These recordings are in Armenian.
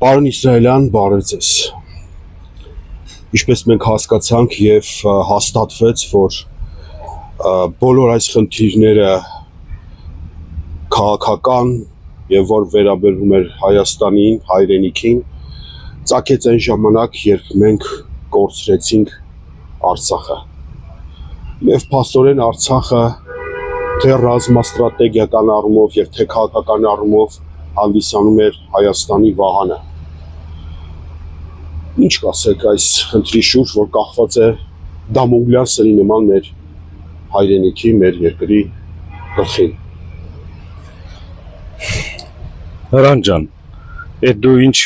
Պարոն Իսրայելյան, բարև ձեզ։ Ինչպես մենք հասկացանք եւ հաստատվեց, որ բոլոր այս խնդիրները քաղաքական եւ որ վերաբերում էր Հայաստանին, հայրենիքին, ծագեց այն ժամանակ, երբ մենք կորցրեցինք Արցախը։ Եվ փաստորեն Արցախը թե ռազմաստրատեգիական առումով եւ թե քաղաքական առումով հանդիսանում էր Հայաստանի վահանը։ Ինչ կասեք այս խնդրի շուրջ, որ կախված է Դամոկլյան սրի նման մեր հայրենիքի, մեր երկրի գլխին։ Հրան ջան, դու ինչ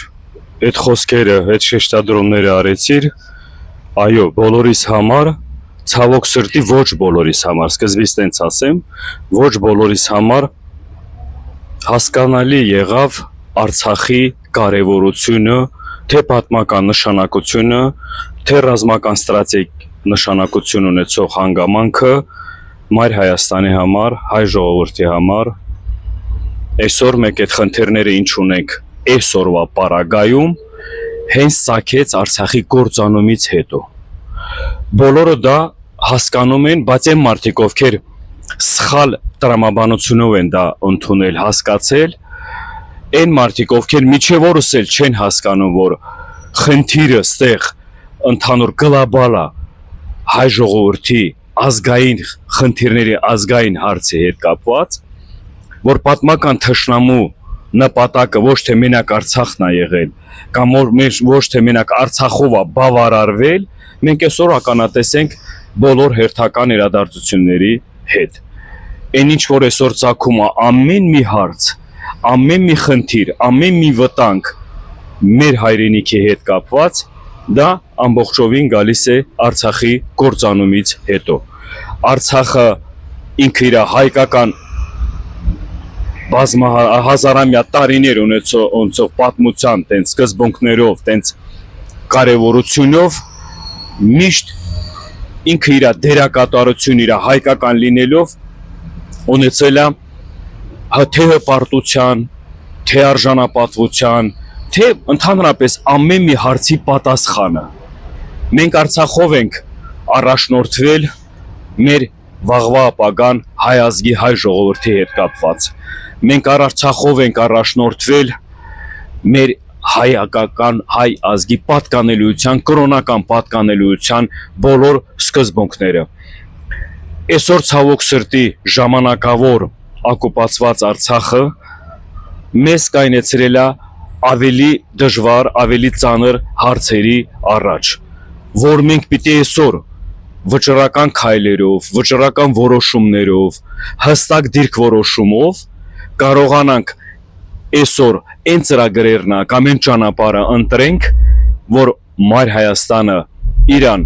այդ խոսքերը, այդ շեշտադրումները արեցիր, այո, բոլորիս համար, ցավոք սրտի ոչ բոլորիս համար, սկզբից տենց ասեմ, ոչ բոլորիս համար հասկանալի եղավ Արցախի կարևորությունը, թե պատմական նշանակությունը, թե ռազմական ստրատեգիկ նշանակություն ունեցող հանգամանքը Մայր Հայաստանի համար, հայ ժողովրդի համար։ Այսօր մենք այդ խնդիրները ինչ ունենք այսօրվա պարագայում, հենց ցակեց Արցախի կործանումից հետո։ Բոլորը դա հասկանում են, բայց այն մարդիկ, ովքեր սխալ տրամաբանությունով են դա ընդունել, հասկացել, այն մարդիկ, ովքեր միջև օրս էլ չեն հասկանում, որ խնդիրը ստեղ ընդհանուր գլոբալ է հայ ժողովրդի ազգային խնդիրների ազգային հարցի հետ կապված, որ պատմական թշնամու նպատակը ոչ թե մենակ Արցախն է եղել, կամ ոչ թե մենակ Արցախով է բավարարվել, մենք այսօր ականատեսենք բոլոր հերթական իրադարձությունների հետ։ Այն ինչ որ այսօր ցակում է ամեն մի հարց, ամեն մի խնդիր, ամեն մի վտանգ մեր հայրենիքի հետ կապված, դա ամբողջովին գալիս է Արցախի կործանումից հետո։ Արցախը ինքը իր հայկական հազարամյա տարիներ ունեցող պատմության տենց սկզբունքներով, տենց կարևորությունով միշտ ինքը իր դերակատարություն իր հայկական լինելով ունեցել է թե հպարտության, թե արժանապատվության, թե ընդհանրապես ամեն մի հարցի պատասխանը։ Մենք Արցախով ենք առաջնորդվել մեր վաղվա ապագան հայ ազգի, հայ ժողովրդի հետ կապված։ Մենք Արցախով ենք առաջնորդվել մեր հայկական հայ ազգի պատկանելիության, կրոնական պատկանելիության բոլոր սկզբունքները։ Այսօր ցավոք սրտի ժամանակավոր օկուպացված Արցախը մեզ կայնեցրել է ավելի դժվար, ավելի ծանր հարցերի առաջ, որ մենք պիտի այսօր վճռական քայլերով, վճռական որոշումներով, հստակ դիրքորոշումով կարողանանք այսօր այն ծրագրերն կամ այն ճանապարհը ընտրենք, որ Մայր Հայաստանը իրան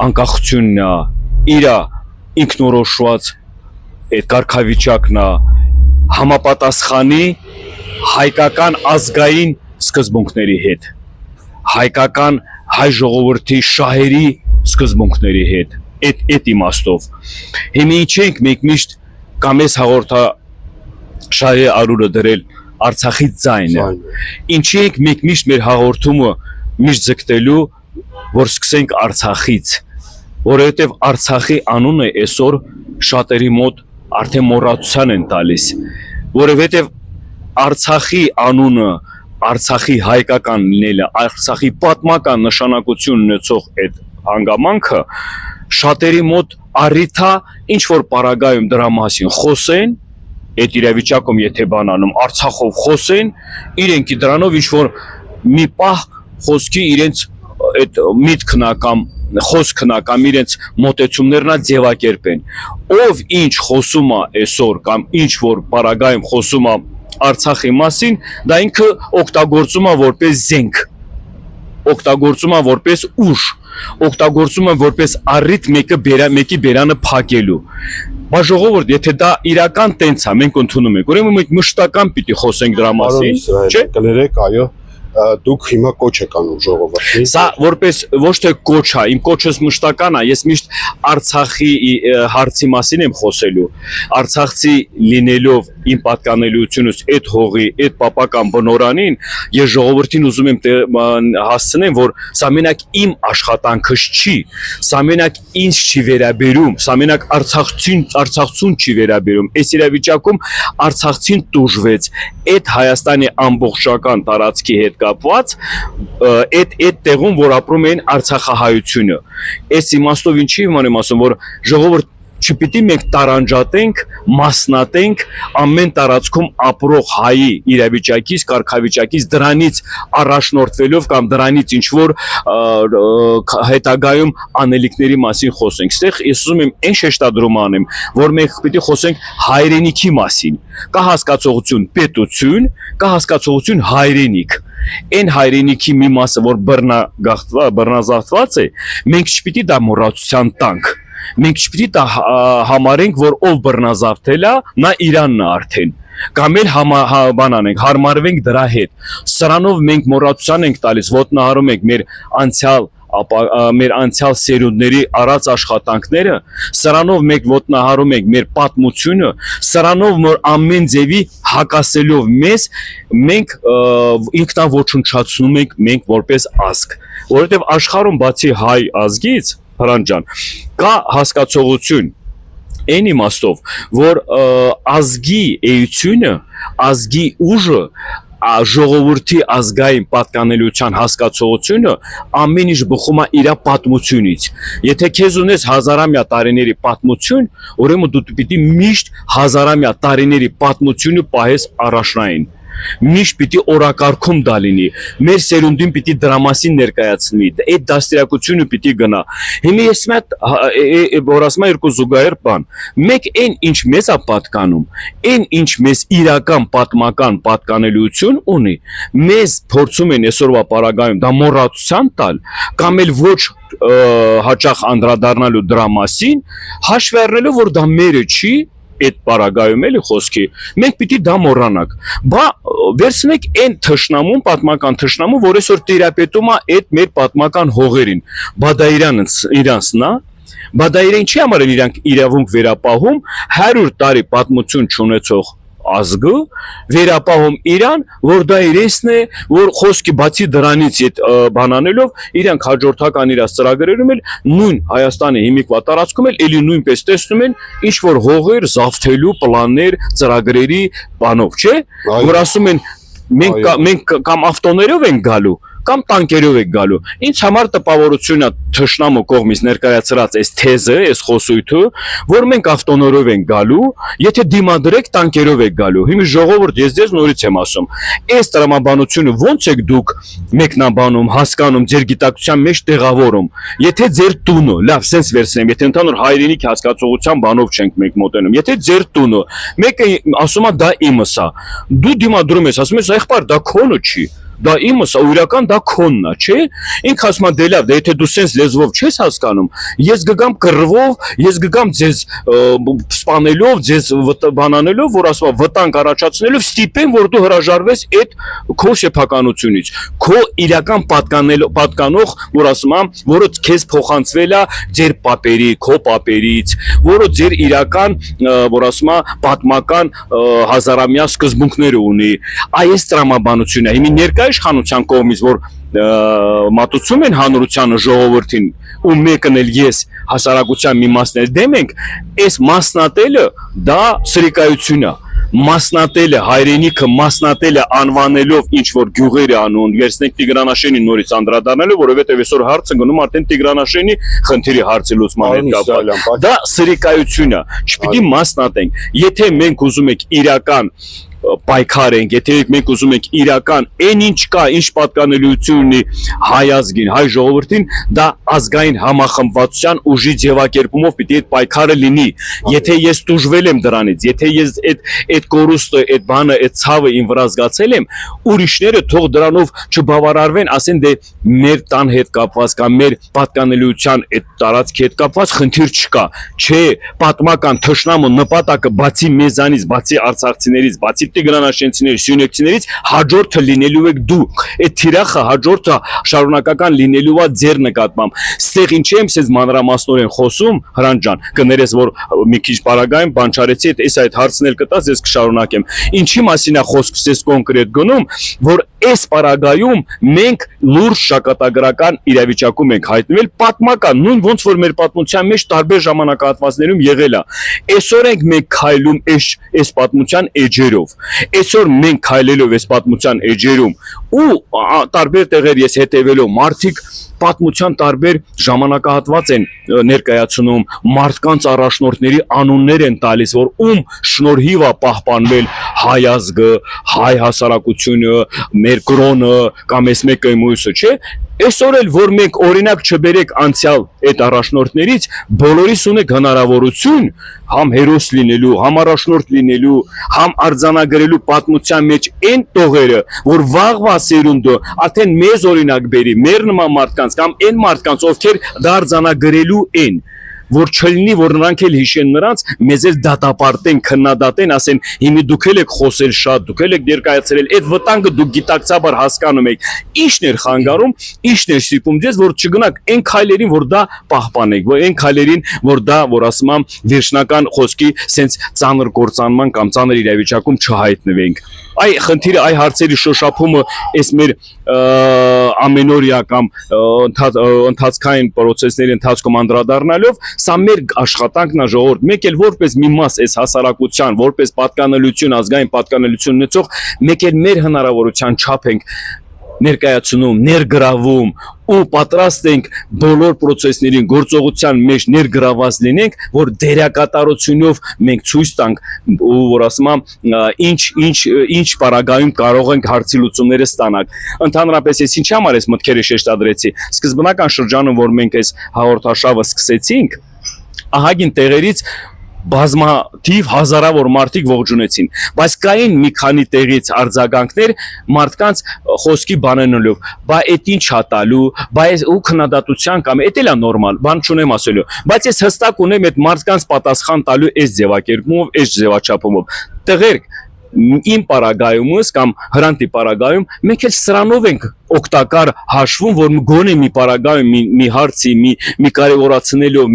անկախությունն է, իր ինքնորոշված այդ կարգավիճակն է, համապատասխանի հայկական ազգային սկզբունքների հետ, հայկական հայ ժողովրդի շահերի սկզբունքների հետ, այդ իմաստով։ Հիմա ինչ ենք մենք միշտ կամ ես հաղորդաշարի արուրը դրել Արցախի ձայնը։ Ինչի ենք մենք միշտ մեր հաղորդումը միշտ ձգտելու, որ սկսենք Արցախից, որովհետև Արցախի անունը այսօր շատերի մոտ արդեն մոռացության են տալիս, որովհետև Արցախի անունը, Արցախի հայկական լինելը, Արցախի պատմական նշանակություն ունեցող այդ հանգամանքը շատերի մոտ առիթ է, ինչ որ պարագայում դրա մասին խոսեն, այդ իրավիճակում եթե բանանում Արցախով խոսեն, իրենք դրանով ինչ որ մի պահ խոսքի իրենց այդ միտքն կամ խոսքն կամ իրենց մոտեցումներն ձևակերպեն։ Ով ինչ խոսում է այսօր կամ ինչ որ պարագայում խոսում է Արցախի մասին, դա ինքը օգտագործում է որպես զենք, օգտագործում է որպես ուժ, օգտագործում է որպես առիթ մեկի բերանը փակելու։ Բա ժողովուրդ, եթե դա իրական տենց է, մենք ընդունում ենք, ուրեմն մենք մշտական պիտի խոսենք դրա մասին, չէ՞։ Կներեք, այո, դուք հիմա կոչ եք անում ժողովրդին։ Սա որպես ոչ թե կոչ է, իմ կոչս մշտական է, ես միշտ Արցախի հարցի մասին եմ խոսելու։ Արցախցի լինելով իմ պատկանելիությունս այդ հողի, այդ պապական բնորանին, ես ժողովրդին ուզում եմ հասցնեմ, որ սա մենակ իմ աշխատանքս չի, սա մենակ ինձ չի վերաբերում, սա մենակ Արցախցուն չի վերաբերում։ Այս իրավիճակում Արցախցին տուժվեց այդ Հայաստանի ամբողջական տարածքի հետ կապված այդ տեղում, որ ապրում են Արցախահայությունը։ Այս իմաստով ինչի եմ ասում, որ ժողովուրդ չպիտի մենք տարանջատենք, մասնատենք ամեն տարածքում ապրող հայի իրավիճակից, կարգավիճակից, դրանից առաջնորդվելով կամ դրանից ինչ որ հետագայում անելիքների մասին խոսենք։ Այստեղ ես ուզում եմ այն շեշտադրում անեմ, որ մենք պիտի խոսենք հայրենիքի մասին։ Կա հասկացողություն պետություն, կա հասկացողություն հայրենիք։ Այն հայրենիքի մի մասը, որ բռնազավթված է, մենք չպիտի դա մոռացության տանք։ Մենք չպիտի դա համարենք, որ ով բռնազավթել է, նա Իրանն է արդեն։ Կամ էլ բանանենք, հարմարվենք դրա հետ։ Սրանով մենք մոռացության ենք տալիս, ոտնահարում ենք մեր անցյալ սերունդների արած աշխատանքները, սրանով մենք ոտնահարում ենք մեր պատմությունը, սրանով որ ամեն ձևի հակասելով մեզ, մենք ինքնաոչնչացնում ենք մենք որպես ազգ, որովհետև աշխարհում բացի հայ ազգից, Հրանտ ջան, կա հասկացողություն այն իմաստով, որ ազգի էությունը, ազգի ուժը, ժողովրդի ազգային պատկանելիության հասկացողությունը ամեն ինչ բխում է իր պատմությունից։ Եթե քեզ ունես հազարամյա տարիների պատմություն, ուրեմն դու պիտի միշտ հազարամյա տարիների պատմությունը պահես առաջնային։ Միշտ պիտի օրակարգում դա լինի, մեր սերունդին պիտի դրա մասին ներկայացնի, այդ դաստիարակությունը պիտի գնա։ Հիմա ես որ ասում եմ երկու զուգահեռ բան, մեկ այն ինչ մեզ է պատկանում, այն ինչ մեզ իրական պատմական պատկանելիություն ունի, մեզ փորձում են այսօրվա պարագայում դա մոռացության տալ, կամ էլ ոչ հաճախ անդրադառնալու դրա մասին, հաշվի առնելով որ դա մերը չի, այդ պարագայում էլի խոսքի, մենք պիտի դա մոռանանք, բա վերցնեք այն թշնամուն, պատմական թշնամուն, որ այսօր տիրապետում է այդ մեր պատմական հողերին, բա դա իրանցն է, բա դա իրեն չի համար իրանք իրավունք վերապահում 100 տարի պատմություն չունեցող ազգը վերապահում իրան, որ դա իրենցն է, որ խոսքի բացի դրանից այդ բանանելով իրանք հաջորդական իրաց ծրագրերում էլ նույն Հայաստանի հիմիկվա տարածքում էլ էլի նույնպես տեսնում են ինչ որ հողեր զավթելու պլաններ ծրագրերի բանով, չէ, որ ասում են մենք կամ ավտոներով ենք գալու կամ տանկերով եք գալու։ Ինձ համար տպավորություն է թշնամու կողմից ներկայացրած այս թեզը, այս խոսույթը, որ մենք ավտոներով ենք գալու, եթե դիմադրեք տանկերով եք գալու։ Հիմա ժողովուրդ, ես ձեզ նորից եմ ասում, այս տրամաբանությունը ո՞նց եք դուք մեկնաբանում, հասկանում, ձեր գիտակցության մեջ տեղավորում։ Եթե ձեր տունը, լավ, սենց վերցնեմ, եթե ընդհանուր հայրենիք հասկացողության բանով չենք մենք մոտենում, եթե ձեր տունը, մեկը ասում է դա իմս է, դու դիմադրում ես, ասում ես եղբայր, դա քոնը չի։ Դա իմս է, իրական դա քոնն է, չէ։ Ինքը ասում է դե լավ, դե եթե դու սենց լեզվով չես հասկանում, ես գգամ կռվով, ես գգամ ձեզ սպանելով, ձեզ բանանելով, որ ասում է վտանգ առաջացնելով, ստիպեմ, որ դու հրաժարվես այդ քո սեփականությունից, քո իրական պատկանող, որ ասում է, որը քեզ փոխանցվել է ձեր պապերի, քո պապերից, որը ձեր իրական, որ ասում է, պատմական հազարամյա սկզբունքները ունի։ Այս տրամաբանությունը հիմա ներկայ իշխանության կողմից, որ մատուցում են հանրությանը ժողովրդին ու մեկն էլ ես հասարակության մի մասն էլ դեմ ենք, այս մասնատելը դա սրիկայություն է, մասնատելը հայրենիքը մասնատելը անվանելով ինչ որ գյուղեր է անում, վերցնենք Տիգրանաշենին նորից անդրադառնալով, որովհետև այսօր հարցը գնում արդեն Տիգրանաշենի խնդիրի հարցի լուծման հետ կապված։ Դա սրիկայություն է, չպիտի մասնատենք։ Եթե մենք ուզում ենք իրական պայքար ենք, եթե մենք ուզում ենք իրական այն ինչ կա, ինչ պատկանելիություն ունի հայ ազգին, հայ ժողովրդին, դա ազգային համախմբվածության ուժի ձևակերպումով պիտի այդ պայքարը լինի։ Եթե ես տուժվել եմ դրանից, եթե ես այդ կորուստը, այդ բանը, այդ ցավը իմ վրա զգացել եմ, ուրիշները թող դրանով չբավարարվեն, ասեն դե մեր տան հետ կապված կամ մեր պատկանելիության այդ տարածքի հետ կապված խնդիր չկա։ Չէ, պատմական թշնամու նպատակը բացի մեզանից, բացի արցախցիներից, բացի տիգրանաշենցիների, սյունեքցիներից հաջորդը լինելու եք դուք։ Այդ թիրախը հաջորդը շարունակական լինելու է ձեր նկատմամբ։ Ստեղ ինչի եմ ցեզ մանրամասնորեն խոսում, Հրանտ ջան, կներես որ մի քիչ պարագայում բան չարեցի, այդ հարցն էլ կտաս, ես կշարունակեմ։ Ինչի մասին է խոսքը ցեզ կոնկրետ գնում, որ այս պարագայում մենք լուրջ շակատագրական իրավիճակում ենք հայտնվել, պատմական, նույն ոնց որ մեր պատմության մեջ տարբեր ժամանակահատվածներում եղել է։ Այսօր ենք մենք քայլում այս պատմության էջերով։ Այսօր մենք քայլելով այս պատմության էջերում ու տարբեր տեղեր ես հետևելով մարդիկ պատմության տարբեր ժամանակահատված են ներկայացնում, մարդկանց առաջնորդների անուններ են տալիս, որ ում շնորհիվ է պահպանվել հայ ազգը, հայ հասարակությունը, մեր կրոնը կամ այս մեկը մյուսը, չէ՞։ Այսօր էլ որ մենք օրինակ չբերեք անցյալ այդ առաջնորդներից, բոլորիս ունեք հնարավորություն համ հերոս լինելու, համ առաջնորդ լինելու, համ արձանագրելու պատմության մեջ այն տողերը, որ վաղվա սերունդը արդեն մեզ օրինակ բերի, մեր նման մարդկանց կամ այն մարդկանց, ովքեր դա արձանագրելու են, որ չլինի, որ նրանք էլ հիշեն նրանց, մեզ էլ դատապարտեն, քննադատեն, ասեն, հիմի դուք եք խոսել շատ, դուք եք ներկայացրել, այդ վտանգը դուք գիտակցաբար հասկանում եք, ի՞նչն էր խանգարում, ի՞նչն էր սիպում ձեզ, որ չգնաք այն քայլերին, որ դա պահպանեք, որ այն քայլերին, որ դա, որ ասում եմ, վերջնական խոսքի սենց ծանր կործանման կամ ծանր իրավիճակում չհայտնվենք։ Այ խնդիրը, այ հարցերի շոշափումը այս մեր ամենօրյա կամ ընթացքային process-ների ընթացքում անդրադառնալով, սա մեր աշխատանքն է ժողովուրդ, մեկ էլ որպես մի մաս այս հասարակության, որպես պատկանելություն, ազգային պատկանելություն ունեցող, մեկ էլ մեր հնարավորության չափ ենք ներկայացնում, ներգրավում ու պատրաստ ենք բոլոր process-ներին գործողության մեջ ներգրաված լինենք, որ դերակատարությունով մենք ցույց տանք ու որ ասում եմ ինչ պարագայում կարող ենք հարցի լուծումները ստանալ։ Ընդհանրապես ես ինչի համար այս մտքերը շեշտադրեցի։ Սկզբնական շրջանում, որ մենք այս հաղորդաշավը սկսեցինք, ահագին տեղերից բազմաթիվ հազարավոր մարդիկ ողջունեցին, բայց կային մի քանի տեղից արձագանքներ մարդկանց խոսքի բանանալով, բա այդ ինչ հատալու, բա այս ու քննադատության կամ էդ էլ է նորմալ, բան չունեմ ասելու, բայց ես հստակ ունեմ այդ մարդկանց պատասխան տալու այս ձևակերպումով, այս ձևաչափումով։ Տղերք, իմ պարագայումս կամ Հրանտի պարագայում մենք էլ սրանով ենք օգտակար հաշվում, որ գոնե մի պարագայում մի հարցի, մի կարևորացնելով,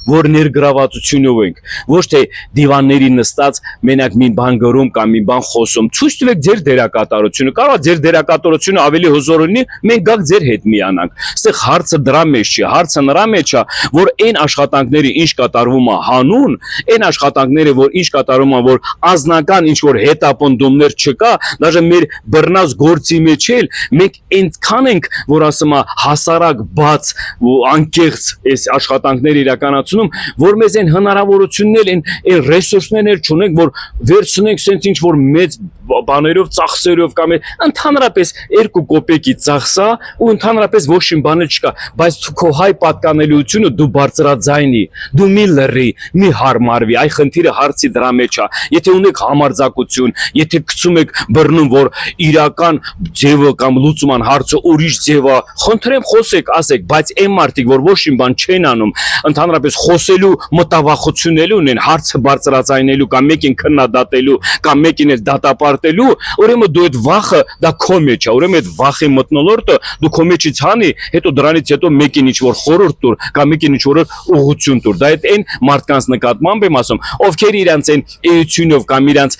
որ ներգրավվածությունով ենք, ոչ թե դիվանների նստած մենակ մի բան գրում կամ մի բան խոսում, ցույց տվեք ձեր դերակատարությունը, կարող է ձեր դերակատարությունը ավելի հզոր լինի, մենք գանք ձեր հետ միանանք։ Այստեղ հարցը դրա մեջ չի, հարցը նրա մեջ է, որ այն աշխատանքները ինչ կատարվում է հանուն, այն աշխատանքները, որ ինչ կատարվում է, որ անձնական ինչ որ հետապնդումներ չկա, դաժե մեր բռնած գործի մեջ էլ մենք այնքան ենք, որ ասում է հասարակ բաց ու անկեղծ այս աշխատանքները իրականացնում, որ մեզ այն հնարավորություններ, այն ռեսուրսներ չունենք, որ վերցնենք sense ինչ որ մեծ բաներով, ծախսերով կամ ընդհանրապես 2 կոպեկի ծախսա ու ընդհանրապես ոչ մի բան չկա, բայց քո հայ պատկանելիությունը դու բարձրաձայնի, դու մի լռի, մի հարմարվի, այ խնդիրը հարցի դրա մեջ է։ Եթե ունեք համարձակություն, եթե գցում եք բռնում, որ իրական ձևը կամ լուծման հարցը ուրիշ ձև է, խնդրեմ խոսեք, ասեք, բայց այն մարդիկ, որ ոչ մի բան չեն անում, ընդհանրապես խոսելու մտավախություններ ունեն, հարցը բարձրաձայնելու կամ մեկին քննադատելու կամ մեկին էլ դատապարտելու, ուրեմն դու այդ վախը դա քո մեջ է, ուրեմն այդ վախի մթնոլորտը դու քո մեջից հանի, հետո դրանից հետո մեկին ինչ որ խորհուրդ տուր կամ մեկին ինչ որ ուղղություն տուր։ Դա այդ այն մարդկանց նկատմամբ եմ ասում, ովքեր իրանց այն էությունով կամ իրանց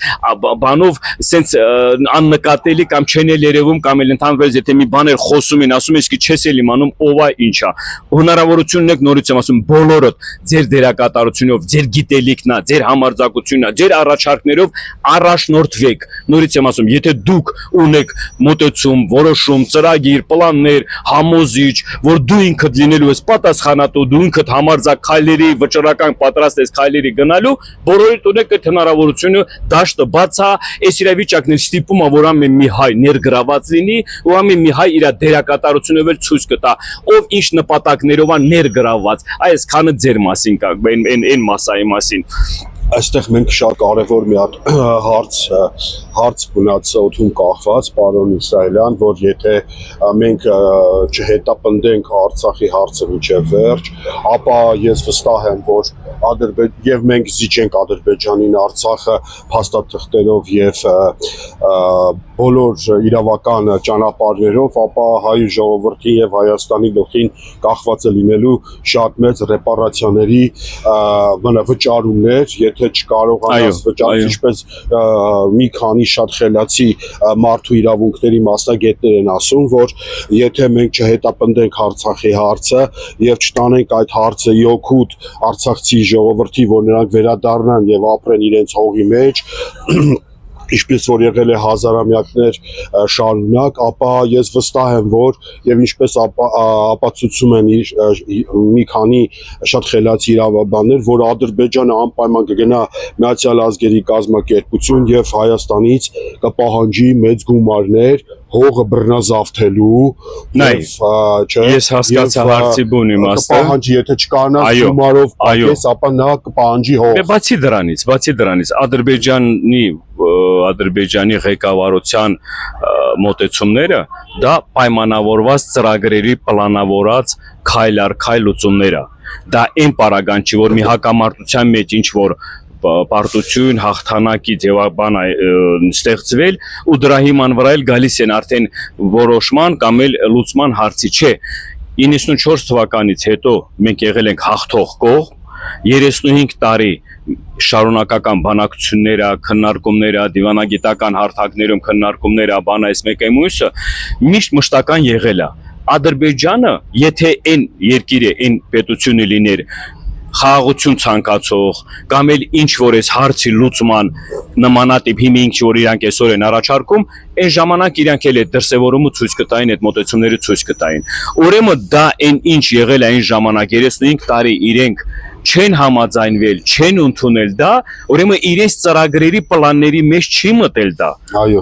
բանով սենց աննկատելի կամ չեն երևում կամ էլ ընդհանրապես եթե մի բաներ խոսում են, ասում են, իսկ չես էլ իմանում ով է ինչ է։ Հնարավորություն ունեք, նորից եմ ասում, բոլորդ ձեր դերակատարությունով, ձեր գիտելիքն է, ձեր համարձակությունն է, ձեր առաջարկներով առաջնորդվեք։ Նորից եմ ասում, եթե դուք ունեք մոտեցում, որոշում, ծրագիր, պլաններ, համոզիչ, որ դու ինքդ լինելու ես պատասխանատու, դու ինքդ համարձակ քայլերի, վճռական պատրաստ ես քայլերի գնալու, բոլորիդ ունեք այդ հնարավորությունը, դաշտը բաց է, այս իրավիճակն ստիպում է, որ ամեն մի հայ ներգրաված լինի, ու ամեն մի հայ իր դերակատարությունով էլ ցույց կտա, ով ինչ նպատակներով է ներգրաված։ Այսքանը ձեր մասին կա, այն մասայի մասին։ Այստեղ մենք շատ կարևոր մի հատ հարց մնաց օդում կախված, պարոն Իսրայելյան, որ եթե մենք չհետապնդենք Արցախի հարցը մինչև վերջ, ապա ես վստահ եմ, որ եւ մենք զիջենք Ադրբեջանին Արցախը փաստաթղթերով եւ բոլոր իրավական ճանապարհներով, ապա հայ ժողովրդի եւ Հայաստանի գլխին կախված է լինելու շատ մեծ ռեպարացիաների վճարումներ, եթե չկարողանաս վճարել, ինչպես մի քանի շատ խելացի մարդու իրավունքների մասնագետներ են ասում, որ եթե մենք չհետապնդենք Արցախի հարցը եւ չտանենք այդ հարցը յոքուտ արցախցի ժողովրդի, որ նրանք վերադառնան եւ ապրեն իրենց հողի մեջ, ինչպես որ եղել է հազարամյակներ շարունակ, ապա ես վստահ եմ, որ եւ ինչպես ապացուցում են մի քանի շատ խելացի իրավաբաններ, որ Ադրբեջանը անպայման կգնա Միացյալ Ազգերի կազմակերպություն եւ Հայաստանից կպահանջի մեծ գումարներ հողը բռնազավթելու ես հասկացա հարցի բուն իմաստը կպահանջի, եթե չկարողանա գումարով պակես, ապա նա կպահանջի հող։ Բացի դրանից Ադրբեջանի ղեկավարության մոտեցումները դա պայմանավորված ծրագրերի պլանավորած քայլ առ քայլ լուծումներ է։ Դա այն պարագան չի, որ մի հակամարտության մեջ ինչ որ պարտություն, հաղթանակի ձևաբան ստեղծվել ու դրա հիման վրա էլ գալիս են արդեն որոշման կամ էլ լուծման հարցի չէ։ 94 թվականից հետո մենք եղել ենք հաղթող կողմ, 35 տարի շարունակական բանակցությունները, քննարկումները, դիվանագիտական հարթակներում քննարկումները, բանայս մեկը մյուսը միշտ մշտական եղել է։ Ադրբեջանը, եթե այն երկիրը, այն պետությունը լիներ խաղաղություն ցանկացող կամ էլ ինչ որ էս հարցի լուծման նմանատիպ հիմա ինչ որ իրանք այսօր են առաջարկում, այն ժամանակ իրանք էլ այդ դրսևորումը ցույց կտային, այդ մոտեցումները ցույց կտային։ Ուրեմն դա այն ինչ եղել է այն ժամանակ 35 տարի իրենք չեն համաձայնվել, չեն ընդունել դա, ուրեմն իրենց ծրագրերի պլանների մեջ չի մտել դա։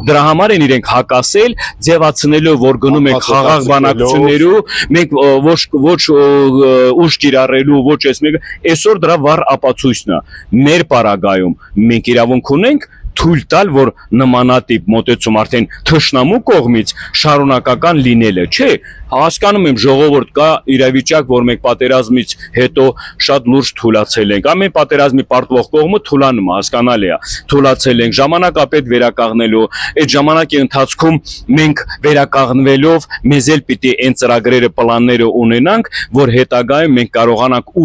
Դրա համար են իրենք հակասել, ձևացնելով, որ գնում ենք խաղաղ բանակցություններու, մենք ոչ ուժ կիրառելու, ոչ էս մեկը, այսօր դրա վառ ապացույցն է։ Մեր պարագայում մենք իրավունք ունենք թույլ տալ, որ նմանատիպ մոտեցում արդեն թշնամու կողմից շարունակական լինելը, չէ, հասկանում եմ ժողովուրդ կա իրավիճակ, որ մենք պատերազմից հետո շատ լուրջ թուլացել ենք, ամեն պատերազմի պարտվող կողմը թուլանում է, հասկանալի է, թուլացել ենք, ժամանակապետ վերականգնելու, այդ ժամանակի ընթացքում մենք վերականգնվելով մեզ էլ պիտի այն ծրագրերը, պլանները ունենանք, որ հետագայում մենք կարողանանք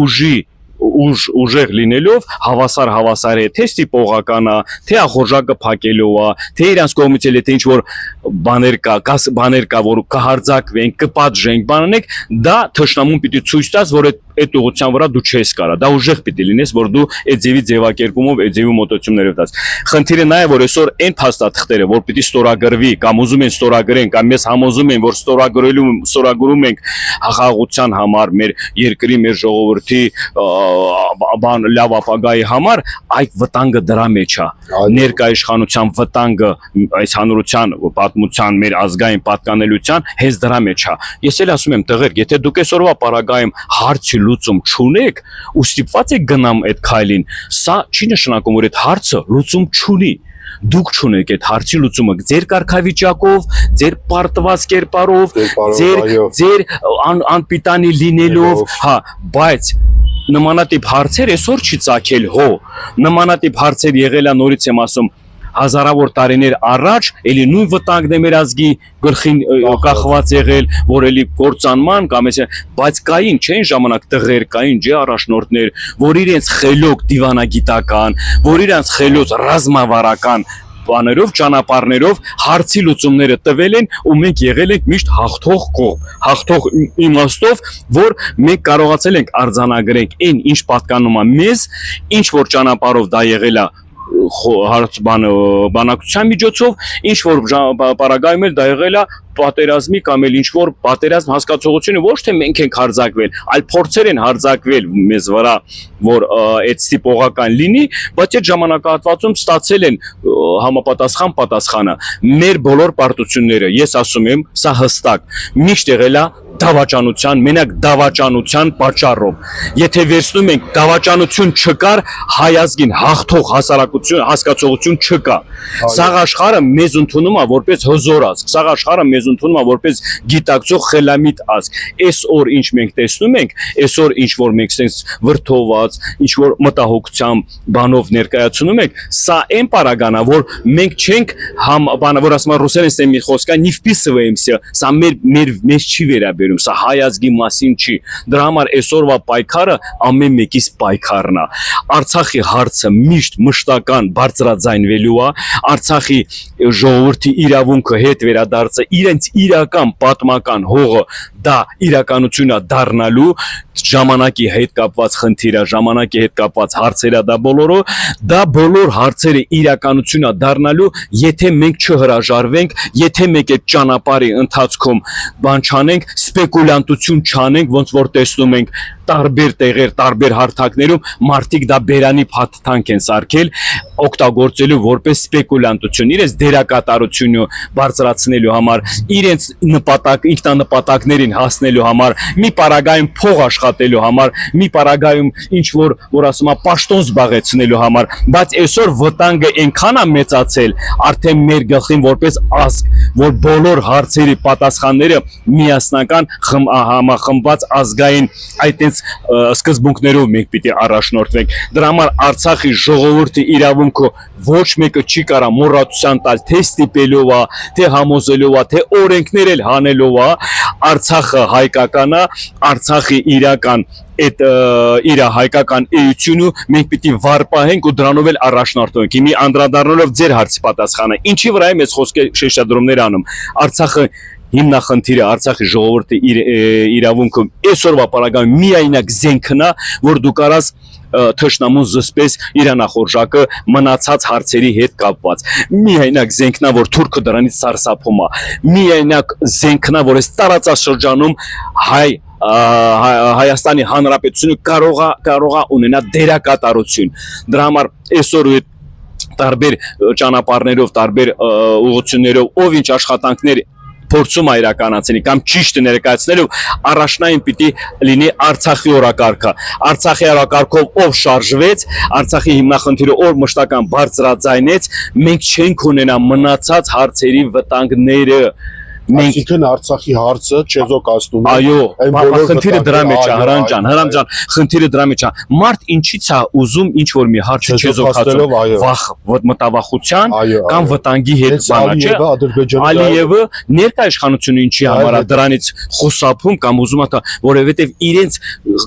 ուժեղ լինելով հավասար է, թե ստիպողական է, թե ախորժակը փակելով է, թե իրանց կողմից էլ թե ինչ որ բաներ կա, որ կհարձակվենք, կպատժենք, բանանենք, դա թշնամուն պիտի ցույց տաս, որ այդ ուղղության վրա դու չես կարա, դա ուժեղ պիտի լինես, որ դու այդ ձևի ձևակերպումով, այդ ձևի մոտեցումներով տաս։ Խնդիրը նա է, որ այսօր այն փաստաթղթերը, որ պիտի ստորագրվի կամ ուզում են ստորագրեն, կամ մեզ համոզում են, որ ստորագրում ենք խաղաղության համար, մեր երկրի, մեր ժողովրդի լավ ապագայի համար, այդ վտանգը դրա մեջ է։ Ներկա իշխանության վտանգը այս հանրության պատմության, մեր ազգային պատկանելիության հենց դրա մեջ է։ Ես էլ ասում եմ, տղեր, եթե դուք այսօրվա պարագայում հարցի լուծում չունեք ու ստիպված եք գնամ այդ քայլին, սա չի նշանակում, որ այդ հարցը լուծում չունի։ Դուք չունեք այդ հարցի լուծումը ձեր կարգավիճակով, ձեր պարտված կերպարով, ձեր անպիտանի լինելով, հա, բայց նմանատիպ հարցեր այսօր չի ծագել, նմանատիպ հարցեր եղել է, նորից եմ ասում, հազարավոր տարիներ առաջ, էլի նույն վտանգն է մեր ազգի գլխին կախված եղել, որ էլի կործանման կամ բայց կային, չէին ժամանակ տղեր, կային ջե առաջնորդներ, որ իրենց խելոք դիվանագիտական, որ իրենց խելոք ռազմավարական բաներով, ճանապարհներով հարցի լուծումները տվել են ու մենք եղել ենք միշտ հաղթող կողմ, հաղթող իմաստով, որ մենք կարողացել ենք արձանագրենք այն, ինչ պատկանում է մեզ, ինչ որ ճանապարհով դա եղել է բանակցության միջոցով, ինչ որ պարագայում էլ դա եղել է պատերազմի կամ էլ ինչ որ պատերազմ հասկացողությունը ոչ թե մենք ենք հարձակվել, այլ փորձեր են հարձակվել մեզ վրա, որ այդ ստիպողական լինի, բայց այդ ժամանակահատվածում ստացել են համապատասխան պատասխանը։ Մեր բոլոր պարտությունները, ես ասում եմ, սա հստակ, միշտ եղել է դավաճանության, մենակ դավաճանության պատճառով։ Եթե վերցնում ենք դավաճանություն չկար, հայ ազգին հաղթող հասարակություն, հասկացողություն չկա։ Սաղ աշխարհը մեզ ընդունում է որպես հզոր ազգ, սաղ աշխարհը մեզ մեզ ընդունում է որպես գիտակցող խելամիտ ազգ։ Այսօր ինչ մենք տեսնում ենք, այսօր ինչ որ մենք sense վրթոված, ինչ որ մտահոգությամբ բանով ներկայացնում ենք, սա այն պարագանա, որ մենք չենք բանը, որ ասում են ռուսերեն մի խոսքա, не вписываемся, սա մեզ չի վերաբերում, սա հայ ազգի մասին չի։ Դրա համար այսօրվա պայքարը ամեն մեկիս պայքարն է։ Արցախի հարցը միշտ մշտական բարձրաձայնվելու է, Արցախի ժողովրդի իրավունքը հետ վերադարձը իրենց իրական պատմական հողը դա իրականությունա դառնալու ժամանակի հետ կապված խնդիրը, ժամանակի հետ կապված հարցերը դա բոլոր հարցերը իրականությունա դառնալու, եթե մենք չհրաժարվենք, եթե մենք այդ ճանապարհի ընթացքում բան չանենք, սպեկուլյանտություն չանենք, ոնց որ տեսնում ենք տարբեր տեղեր, տարբեր հարթակներում մարդիկ դա բերանի փաթթանք են սարքել, օգտագործելու որպես սպեկուլյանտություն, իրենց դերակատարությունը բարձրացնելու համար, իրենց ինքնանպատակներին հասնելու համար, մի պարագայում փող աշխատելու համար, մի պարագայում ինչ որ ասում է պաշտոն զբաղեցնելու համար, բայց այսօր վտանգը այնքան է մեծացել, արդեն մեր գլխին որպես ազգ, որ բոլոր հարցերի պատասխանները միասնական համախմբված ազգային այդ սկզբունքներով մենք պիտի առաջնորդվենք։ Դրա համար Արցախի ժողովրդի իրավունքը ոչ մեկը չի կարա մոռացության տալ, թե ստիպելով է, թե համոզելով է, թե օրենքներ էլ հանելով է, Արցախը հայկական է, Արցախի իրական այդ իր հայկական էությունը մենք պիտի վարպահենք ու դրանով էլ առաջնորդվենք։ Հիմի անդրադառնալով ձեր հարցի պատասխանը, ինչի վրա եմ այս խոսքի շեշտադրումներ անում։ Արցախը հիմնախնդիրը, Արցախի ժողովրդի իրավունքը այսօրվա պարագայում միայնակ զենքն է, որ դու կարաս թշնամուն զսպես իրանախորժակը մնացած հարցերի հետ կապված։ Միայնակ զենքն է, որ թուրքը դրանից սարսափում է։ Միայնակ զենքն է, որ այս տարածաշրջանում Հայաստանի Հանրապետությունը կարող է ունենալ դերակատարություն։ Դրա համար այսօր տարբեր ճանապարհներով, տարբեր ուղղություններով ով ինչ աշխատանքներ փորձում է իրականացնել կամ ճիշտ ներկայացնելով առաջնային պիտի լինի Արցախի օրակարգը։ Արցախի օրակարգով ով շարժվեց, Արցախի հիմնախնդիրը ով մշտական բարձրաձայնեց, մենք չենք ունենա մնացած հարցերի վտանգները։ Այսինքն Արցախի հարցը չեզոքացնում է։ Այո, խնդիրը դրա մեջ է, Հրանտ ջան, խնդիրը դրա մեջ է։ Մարդ ինչի՞ց է ուզում ինչ որ մի հարցը չեզոքացնում, վախ, մտավախության կամ վտանգի հետ բանա, չէ։ Ալիևը ներկա իշխանությունը ինչի համար է դրանից խուսափում կամ ուզում է, որովհետև իրենց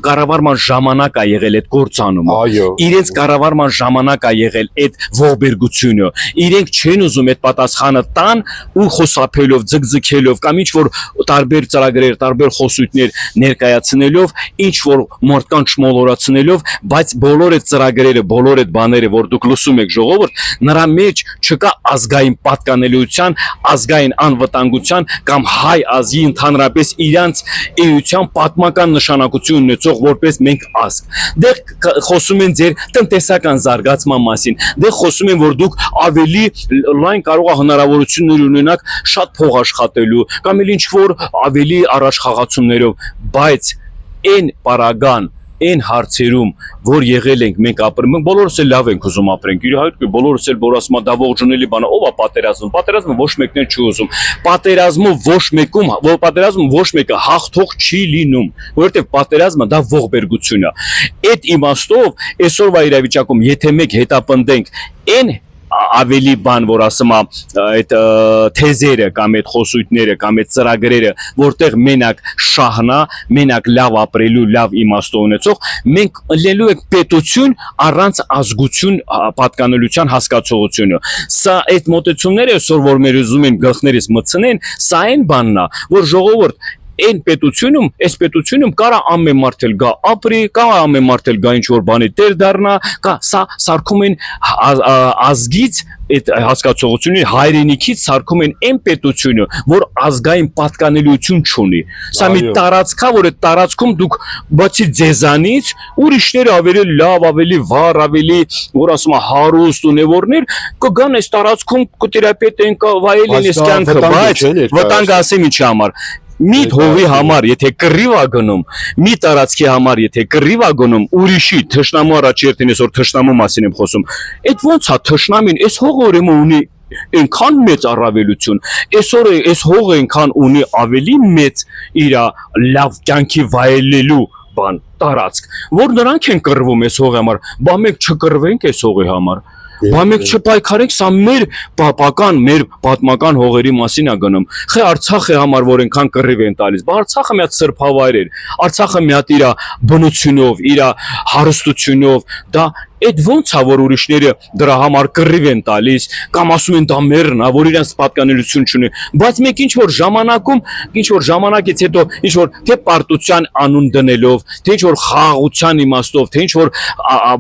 կառավարման ժամանակ է եղել այդ գործանումը։ Իրենց կառավարման ժամանակ է եղել այդ ողբերգությունը։ Իրենք չեն ուզում այդ պատասխանը տան ու խուսափելով ձգձգելով կամ ինչ որ տարբեր ծրագրեր, տարբեր խոսույթներ ներկայացնելով, ինչ որ մարդկանց մոլորացնելով, բայց բոլոր այդ ծրագրերը, բոլոր այդ բաները, որ դուք լսում եք ժողովուրդ, նրա մեջ չկա ազգային պատկանելիության, ազգային անվտանգության կամ հայ ազգի ընդհանրապես իրանց էության պատմական նշանակություն ունեցող որպես մենք ազգ։ Դեռ խոսում են ձեր տնտեսական զարգացման մասին, դեռ խոսում են, որ դուք ավելի լայն կարող է հնարավորություններ ունենաք շատ փող աշխատելու կամ էլ ինչ որ ավելի առաջխաղացումներով, բայց այն պարագան, այն հարցերում, որ եղել ենք, մենք ապրում ենք, բոլորս էլ լավ ենք ուզում ապրենք, իհարկե բոլորս էլ որ ասում դա ողջունելի բան է, ով է պատերազմը ոչ մեկն էլ չի ուզում, պատերազմում ոչ մեկը հաղթող չի լինում, որովհետև պատերազմը դա ողբերգություն է։ Այդ իմաստով այսօրվա իրավիճակում, եթե մենք հետապնդենք այն ավելի բան, որ ասում է այդ թեզերը կամ այդ խոսույթները կամ այդ ծրագրերը, որտեղ մենակ շահն է, մենակ լավ ապրելու, լավ իմաստով ունեցող, մենք լինելու ենք պետություն առանց ազգություն պատկանելիության հասկացողությունը։ Սա այդ մոտեցումները այսօր որ մեր ուզում են գլխներից մտցնեն, սա այն բանն է, որ ժողովուրդ այն պետությունում, այս պետությունում կարա ամեն մարդ էլ գա ապրի, կարա ամեն մարդ էլ գա ինչ որ բանի տեր դառնա, կա սա սարքում են ազգից այդ հասկացողությունը հայրենիքից սարքում են այն պետությունը, որ ազգային պատկանելիություն չունի։ Սա մի տարածք է, որ այդ տարածքում դուք բացի ձեզանից ուրիշները ավելի լավ, ավելի վառ, ավելի որ ասում է հարուստ ունևորներ կգան այս տարածքում կտերապետեն, կվայելեն այս կյանքը, բայց վտանգ ասեմ ինչի համար։ Մի հողի համար, եթե կռիվ է գնում, մի տարածքի համար, եթե կռիվ է գնում, ուրիշի թշնամու առաջերտին այսօր թշնամու մասին եմ խոսում։ Այդ ոնց է թշնամին այս հողը ուրեմն ունի այնքան մեծ առավելություն, այսօր այս հողը այնքան ունի ավելի մեծ իր լավ կյանքի վայելելու բան տարածք, որ նրանք են կռվում այս հողի համար, բա մենք չկռվենք այս հողի համար։ Բա մենք չպայքարենք, սա մեր պապական, մեր պատմական հողերի մասին է գնում։ Խե Արցախի համար, որ այնքան կռիվ են տալիս, բա Արցախը մի հատ սրբավայր էր, Արցախը մի հատ իր բնությունով, իր հարստությունով, դա այդ ոնց է որ ուրիշները դրա համար կռիվ են տալիս կամ ասում են դա մերն է, որ իրենց պատկանելություն չունի, բայց մենք ինչ որ ժամանակում, ինչ որ ժամանակից հետո ինչ որ թե պարտության անուն դնելով, թե ինչ որ խաղաղության իմաստով, թե ինչ որ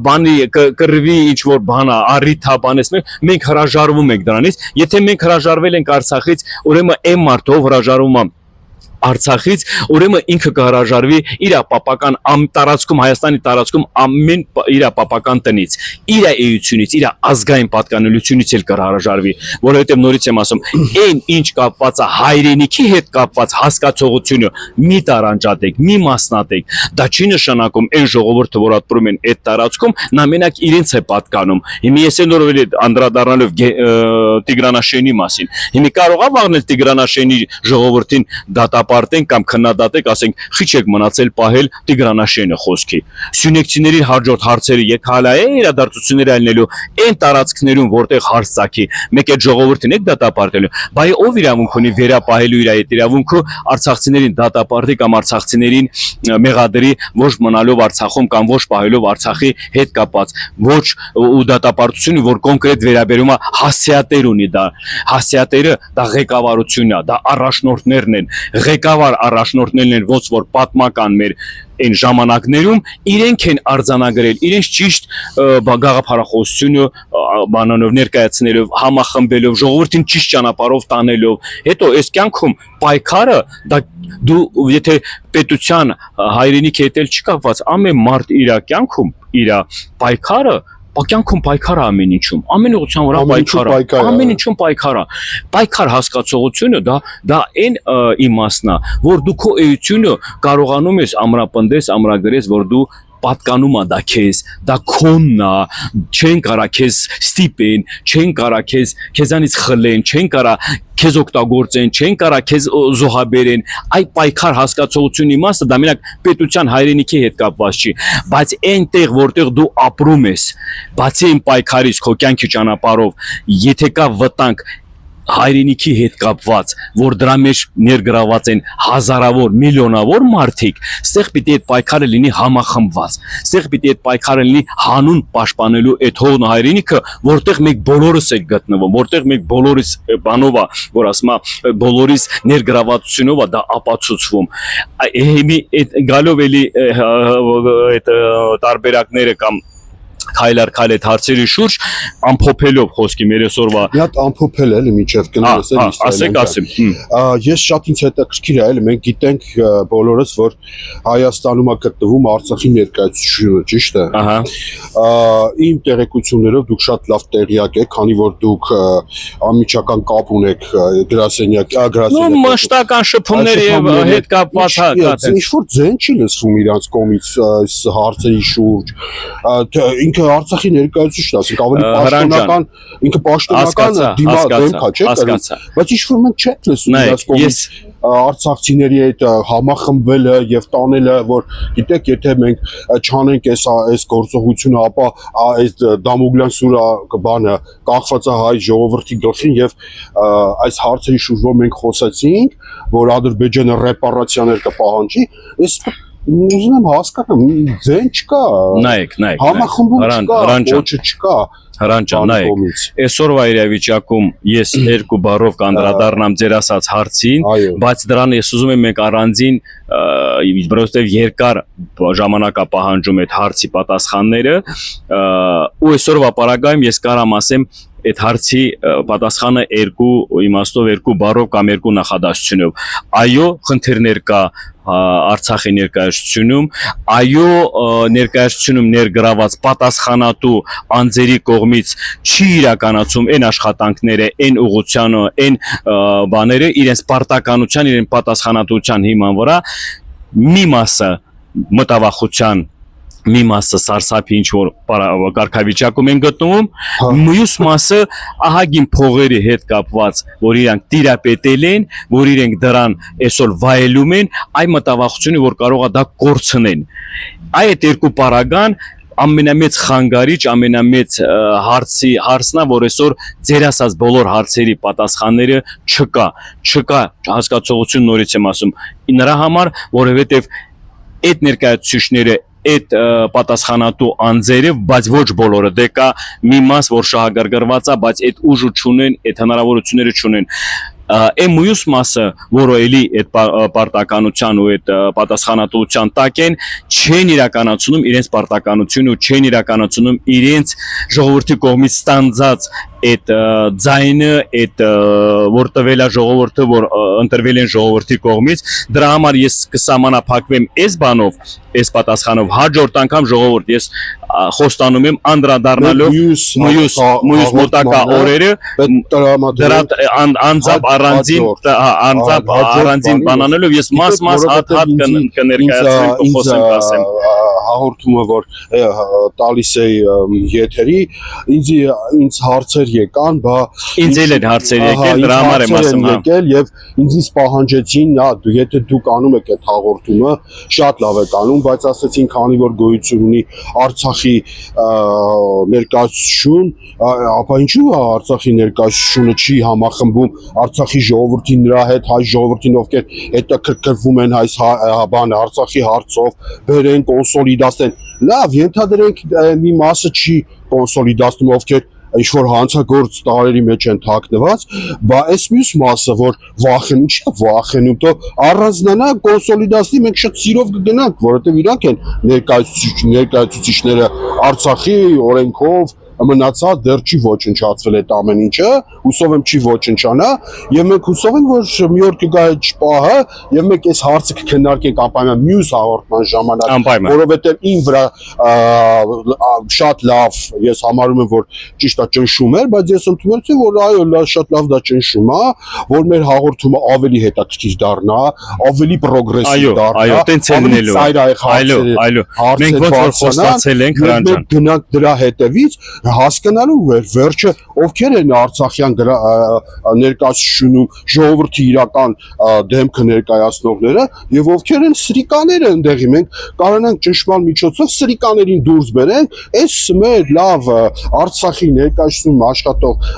բանի կռիվի ինչ որ բան է, առիթա բանես մենք հրաժարվում ենք դրանից, եթե մենք հրաժարվել ենք Արցախից, ուրեմն այն մարդը ով հրաժարվում է Արցախից, ուրեմն ինքը կհրաժարվի իր պապական տարածքում, Հայաստանի տարածքում ամեն իր պապական տնից, իր էությունից, իր ազգային պատկանելությունից էլ կհրաժարվի, որովհետև նորից եմ ասում, այն ինչ կապված է հայրենիքի հետ կապված հասկացողությունը մի տարանջատեք, մի մասնատեք, դա չի նշանակում այն ժողովուրդը, որ ապրում են այդ տարածքում, նա մենակ իրենց է պատկանում։ Հիմա ես նոր անդրադառնալով Տիգրանաշենի մասին, հիմա կարող է վաղնել Տիգրանաշենի ժողովրդին դատապարտենք կամ քննադատենք, ասենք, խիչ եք մնացել պահել Տիգրանաշենը խոսքի։ Սյունեքցիների հաջորդ հարցերը եկհալա է իրադարձությունները ալնելու այն տարածքներում, որտեղ հարց ծագի, մեկ այդ ժողովրդին եք դատապարտելու, բայ ով իրավունք ունի վերապահելու իր այդ իրավունքը արցախցիներին դատապարտի կամ արցախցիներին մեղադրի ոչ մնալով Արցախում կամ ոչ պահելով Արցախի հետ կապած, ոչ ու դատապարտությունը, որ կոնկրետ վերաբերում է հասցեատեր ունի դա, հասցեատերը դա ղեկավարությունն է, դա առաջնորդներն են, ղեկավար առաջնորդներն են, ոնց որ պատմական մեր այն ժամանակներում իրենք են արձանագրել, իրենց ճիշտ գաղափարախոսությունը բանանով ներկայացնելով, համախմբելով, ժողովրդին ճիշտ ճանապարհով տանելով, հետո այս կյանքում պայքարը դա դու եթե պետության հայրենիքի հետ չի կապված, ամեն մարդ իր կյանքում իր պայքարը կյանքում պայքար է ամեն ինչում, ամեն ուղղության վրա պայքար է, ամեն ինչում պայքար է, պայքար հասկացողությունը դա այն իմաստն է, որ դու քո էությունը կարողանում ես ամրապնդես, ամրագրես, որ դու պատկանում է դա քեզ, դա քոնն է, չեն կարա քեզ ստիպեն, չեն կարա քեզանից խլեն, չեն կարա քեզ օգտագործեն, չեն կարա քեզ զոհաբերեն, այ պայքար հասկացողությունի իմաստը դա մենակ պետության հայրենիքի հետ կապված չի, բայց այնտեղ որտեղ դու ապրում ես, բացի այն պայքարից քո կյանքի ճանապարհով, եթե կա վտանգ հայրենիքի հետ կապված, որ դրա մեջ ներգրաված են հազարավոր, միլիոնավոր մարդիկ, ստեղ պիտի այդ պայքարը լինի համախմբված, ստեղ պիտի այդ պայքարը լինի հանուն պաշտպանելու այդ հողն հայրենիքը, որտեղ մենք բոլորս ենք գտնվում, որտեղ մենք բոլորս բանով է, որ ասում է բոլորիս ներգրավվածությունով է դա ապացուցվում։ Հիմի այդ գալով էլի այդ տարբերակները կամ քայլար քայլ այդ հարցերի շուրջ ամփոփելով խոսքի մեր այսօրվա մի հատ ամփոփել էլի միջև գնալս էլի ասեմ ես շատ ինձ հետաքրքիր է էլի մենք գիտենք բոլորս որ Հայաստանում է գտնվում Արցախի ներկայացությունը ճիշտ է իմ տեղեկություններով դուք շատ լավ տեղյակ եք քանի որ դուք անմիջական կապ ունեք գրասենյակ մշտական շփումների եւ հետ կապված ինչ որ ձեն չի լսվում իրանց կողմից այս հարցերի շուրջ Արցախի ներկայացուցիչն ասենք ավելի պաշտոնական ինքը պաշտոնական դեմքա չէ բայց ինչ որ մենք չենք լսում իրաց կողմից արցախցիների հետ համախմբվելը եւ տանելը որ գիտեք եթե մենք չանենք այս գործողությունը ապա այս Դամոկլյան սուրա բանը կախված է հայ ժողովրդի գլխին եւ այս հարցերի շուրջ որ մենք խոսացինք որ Ադրբեջանը ռեպարացիաներ կպահանջի այս ուզում եմ հասկանամ ձեն չկա նայեք համախմբում չկա ոչը չկա Հրանջան նայեք այսօրվա իրավիճակում ես երկու բառով կանդրադառնամ ձեր ասած հարցին բայց դրան ես ուզում եմ մենք առանձին որովհետև երկար ժամանակ է պահանջում այդ հարցի պատասխանները ու այսօրվա պարագայում ես կարամ ասեմ այդ հարցի պատասխանը երկու իմաստով երկու բառով կամ երկու նախադասությունով այո խնդիրներ կա Արցախի ներկայացությունում այո ներկայացությունում ներգրաված պատասխանատու անձերի կողմից չի իրականացում այն աշխատանքները, այն ուղղությանը, այն բաները իրենց պարտականության, իրեն պատասխանատվության հիման վրա մի մասը մտավախության մի մասը սարսափի ինչ որ կարգավիճակում են գտնվում, մյուս մասը ահագին փողերի հետ կապված, որ իրանք տիրապետել են, որ իրենք դրան այսօր վայելում են, այ մտավախությունը, որ կարող է դա կորցնեն։ Այդ երկու պարագան ամենամեծ խանգարիչ, ամենամեծ հարցն է, որ այսօր ձեր ասած բոլոր հարցերի պատասխանները չկա հասկացողություն նորից եմ ասում նրա համար, որովհետև այդ ներկայացուցիչները այդ պատասխանատու անձերը, բայց ոչ բոլորը, դե կա մի մաս, որ շահագրգռված է, բայց այդ ուժը չունեն, այդ հնարավորությունները չունեն։ Այն մյուս մասը, որը էլի այդ պարտականության ու այդ պատասխանատվության տակ են, չեն իրականացնում իրենց պարտականությունը ու չեն իրականացնում իրենց ժողովրդի կողմից ստանձած այդ ձայնը, այդ որ տվել է ժողովուրդը, որ ընտրվել են ժողովրդի կողմից, դրա համար ես կսահմանափակվեմ այս բանով, այս պատասխանով, հաջորդ անգամ ժողովուրդ ես խոստանում եմ անդրադառնալով մյուս մոտակա օրերը դրա անձամբ առանձին բանանելով ես մաս հատ կներկայացնեմ կխոսեմ կասեմ հաղորդումը որ տալիս է եթերի ինձ հարցեր եկան բա ինձ էլ են հարցեր եկել դրա համար եմ ասում եկել եւ ինձից պահանջեցին եթե դուք անում եք այդ հաղորդումը շատ լավ եք անում բայց ասեցին քանի որ գոյություն ունի Արցախի ներկայացություն ապա ինչու է Արցախի ներկայացությունը չի համախմբում Արցախի ժողովրդին նրա հետ հայ ժողովրդին ովքեր հետաքրքրվում են այս բան Արցախի հարցով բերեն կոնսոլիդացնեն լավ ենթադրենք մի մասը չի կոնսոլիդացնում ովքեր ինչ որ հանցագործ տարերի մեջ են թաքնված, բա այս մյուս մասը որ վախենում չի վախենում, તો առանձնանա կոնսոլիդացնի մենք շատ սիրով կգնանք, որովհետև իրանք են ներկայացուցիչները Արցախի օրենքով մնացած դեռ չի ոչնչացվել այդ ամեն ինչը, հուսով եմ չի ոչնչանա, եւ մենք հուսով ենք որ մի օր կգա այդ պահը եւ մենք այս հարցը կքննարկենք անպայման մյուս հաղորդման ժամանակ, որովհետեւ ին վրա շատ լավ ես համարում եմ որ ճիշտ է ճնշում էր, բայց ես ընդունում եմ որ այո շատ լավ դա ճնշում է, որ մեր հաղորդումը ավելի հետաքրքիր դառնա, ավելի պրոգրեսիվ դառնա, այո, տենց է լինելու, այո, մենք ոնց որ խոստացել ենք հրանջան, գնանք դրա հետևից հասկանալու վերջը ովքեր են Արցախյան ներկայացնում ժողովրդի իրական դեմքը ներկայացնողները եւ ովքեր են սրիկաները ընդեղի մենք կարողանանք ճնշման միջոցով սրիկաներին դուրս բերենք այս մեր լավ Արցախի ներկայացնում աշխատող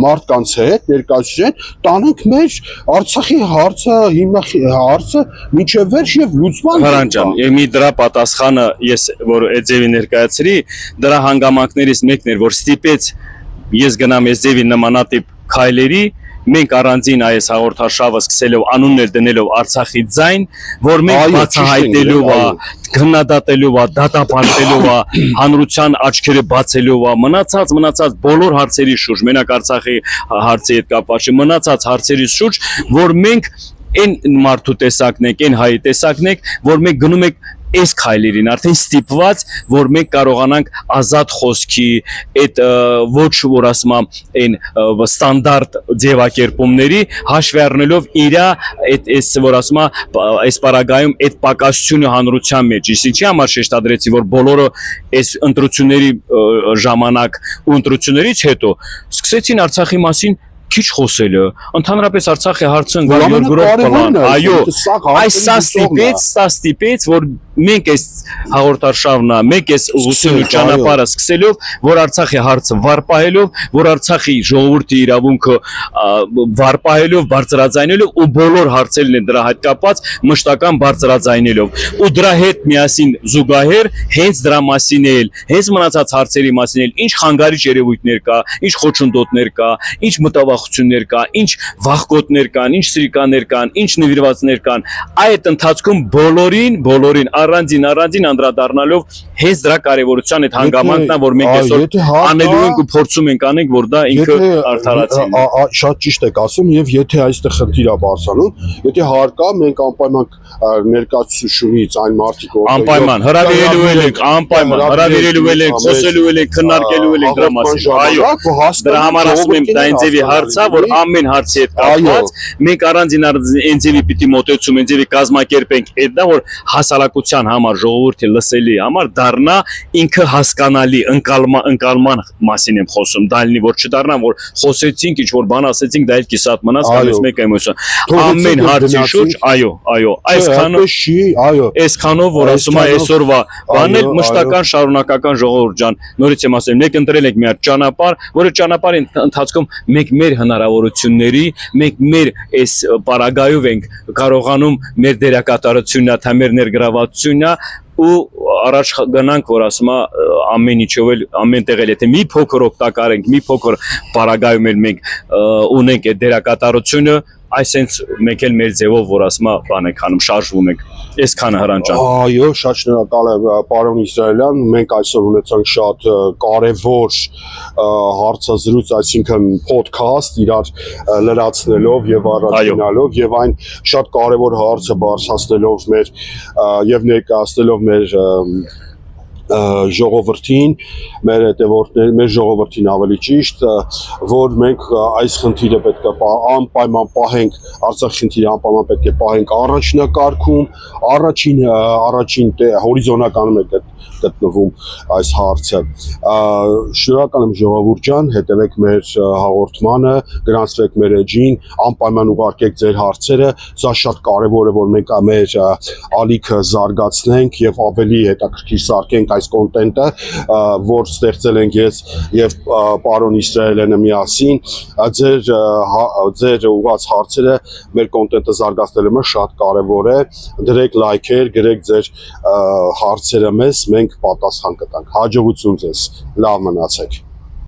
մարդկանց հետ ներկայացրեն տանենք մեր Արցախի հարցը հիմա հարցը միջև վերջ եւ լուծման հրանջան մի դրա պատասխանը ես որ այդ ձևի ներկայացրի դրա հանգամանքներից մեկն էր որ ստիպեց ես գնամ այս ձևի նմանատիպ քայլերի մենք առանձին այս հաղորդաշավը սկսելով անուններ դնելով Արցախի ձայն որ մենք բացահայտելով քննադատելով դատապարտելով հանրության աչքերը բացելով մնացած բոլոր հարցերի շուրջ մենակ Արցախի հարցի հետ կապված մնացած հարցերի շուրջ որ մենք այն մարդու տեսակն եք այն հայի տեսակն եք որ մենք գնում ենք այս քայլերին արդեն ստիպված որ մենք կարողանանք ազատ խոսքի այդ ոչ որ ասում եմ այն ստանդարտ ձևակերպումների հաշվի առնելով իր այդ այս որ ասում եմ այս պարագայում այդ պակասությունը հանրության մեջ ինչի համար շեշտադրեցի որ բոլորը այս ընտրությունների ժամանակ ու ընտրություններից հետո սկսեցին Արցախի մասին քիչ խոսելը ընդհանրապես Արցախի հարցը գրող պլան այո այս սա ստիպեց որ մենք այս հաղորդաշավնա մենք այս ուղղությունը ճանապարհը սկսելով որ Արցախի հարցը վարպահելով որ Արցախի ժողովրդի իրավունքը վարպահելով բարձրաձայնելով ու բոլոր հարցերն են դրա հետ կապված մշտական բարձրաձայնելով ու դրա հետ միասին զուգահեռ հենց դրա մասին էլ հենց մնացած հարցերի մասին էլ ինչ խանգարիչ երևույթներ կա ինչ խոչընդոտներ կա ինչ մտավախություններ կա ինչ վախկոտներ կան ինչ սրիկաներ կան ինչ նվիրվածներ կան այդ ընթացքում բոլորին առանձին անդրադառնալով հենց դրա կարևորության այդ հանգամանքն է որ մենք այսօր անելու ենք ու փորձում ենք անենք որ դա ինքը արդարացի շատ ճիշտ եք ասում եւ եթե այստեղ խնդիր է բարձրանում եթե հարկա մենք անպայման ներկայացությունից այն մարդիկ անպայման հրավիրելու ենք անպայման հրավիրելու ենք խոսելու ենք քննարկելու ենք դրա մասին այո դրա համար ասում եմ դա ինձ էլի հարց հասկացա, որ ամեն հարցի հետ կապված մենք առանձին ընձևի պիտի մոտեցում, ընձևի կազմակերպենք, այդ դա որ հասարակության համար, ժողովրդի լսելի համար դառնա ինքը հասկանալի, ընկալման մասին եմ խոսում, դալնի որ չդառնա, որ խոսեցինք, ինչ որ բան ասեցինք, դա էլ կիսատ մնաց, կամես մեկ էմոցիա։ Ամեն հարցի շուրջ, այո, այսքանով որ ասում եմ այսօրվա բանն էլ մշտական շարունակական ժողովուրդ ջան, նորից եմ ասեմ, մենք ընտրել ենք մի հատ ճանապարհ, որը ճանապարհի ընթացքում մենք մեր հնարավորությունների, մենք մեր այս պարագայով ենք կարողանում մեր դերակատարությունն, թե մեր ներգրավվածությունն ու առաջ գնանք, որ ասում եմ ամեն ինչով էլ ամեն տեղ էլ եթե մի փոքր օգտակար ենք, մի փոքր պարագայում էլ մենք ունենք այդ դերակատարությունը, այսենց մեկ էլ մեր ձևով որ ասում եմ բան ենք անում, շարժվում ենք, այսքանը Հրանտ ջան։ Այո, շատ շնորհակալ եմ պարոն Իսրայելյան, մենք այսօր ունեցանք շատ կարևոր հարցազրույց, այսինքն podcast իրար լրացնելով եւ առաջինալով եւ այն շատ կարևոր հարցը բարձրացնելով մեր եւ ներկայացնելով մեր ժողովրդին, մեր հետևորդներին, մեր ժողովրդին ավելի ճիշտ, որ մենք այս խնդիրը պետք է անպայման պահենք, Արցախի խնդիրը անպայման պետք է պահենք առաջնակարգում, առաջին հորիզոնականում է գտնվում այս հարցը։ Շնորհակալ եմ ժողովուրդ ջան, հետևեք մեր հաղորդմանը, գրանցվեք մեր էջին, անպայման ուղարկեք ձեր հարցերը, սա շատ կարևոր է, որ մենք մեր ալիքը զարգացնենք եւ ավելի հետաքրքիր սարքենք այս կոնտենտը, որ ստեղծել ենք ես եւ պարոն Իսրայելյանը միասին, ձեր ուղղված հարցերը մեր կոնտենտը զարգացնելու համար շատ կարևոր է, դրեք լայքեր, գրեք ձեր հարցերը մեզ, մենք պատասխան կտանք, հաջողություն ձեզ, լավ մնացեք։